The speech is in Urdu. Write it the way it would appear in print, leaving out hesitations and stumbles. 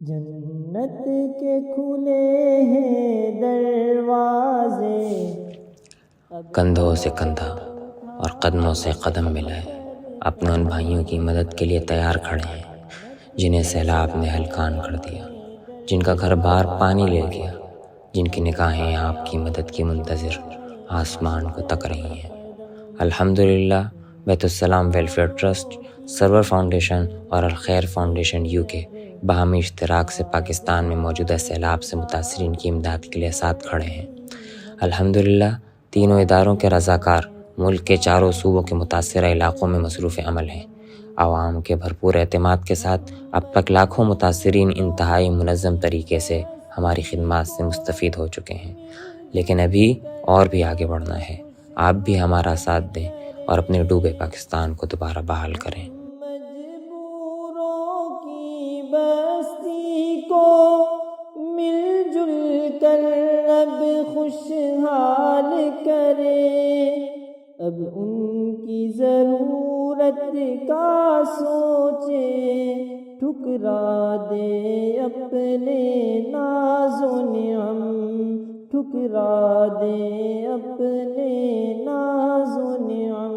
جنت کے کھلے ہیں دروازے، کندھوں سے کندھا اور قدموں سے قدم ملائے اپنے ان بھائیوں کی مدد کے لیے تیار کھڑے ہیں جنہیں سیلاب نے ہلکان کر دیا، جن کا گھر بار پانی لے گیا، جن کی نگاہیں آپ کی مدد کی منتظر آسمان کو تک رہی ہیں۔ الحمدللہ بیت السلام ویلفیئر ٹرسٹ، سرور فاؤنڈیشن اور الخیر فاؤنڈیشن UK باہمی اشتراک سے پاکستان میں موجودہ سیلاب سے متاثرین کی امداد کے لیے ساتھ کھڑے ہیں۔ الحمدللہ تینوں اداروں کے رضاکار ملک کے چاروں صوبوں کے متاثرہ علاقوں میں مصروف عمل ہیں۔ عوام کے بھرپور اعتماد کے ساتھ اب تک لاکھوں متاثرین انتہائی منظم طریقے سے ہماری خدمات سے مستفید ہو چکے ہیں، لیکن ابھی اور بھی آگے بڑھنا ہے۔ آپ بھی ہمارا ساتھ دیں اور اپنے ڈوبے پاکستان کو دوبارہ بحال کریں۔ مجبوروں کی بستی کو مل جل کر اب خوشحال کرے، اب ان کی ضرورت کا سوچے، ٹھکرا دے اپنے ناز و نعم، ٹھکرا دے اپنے ناز و نعم۔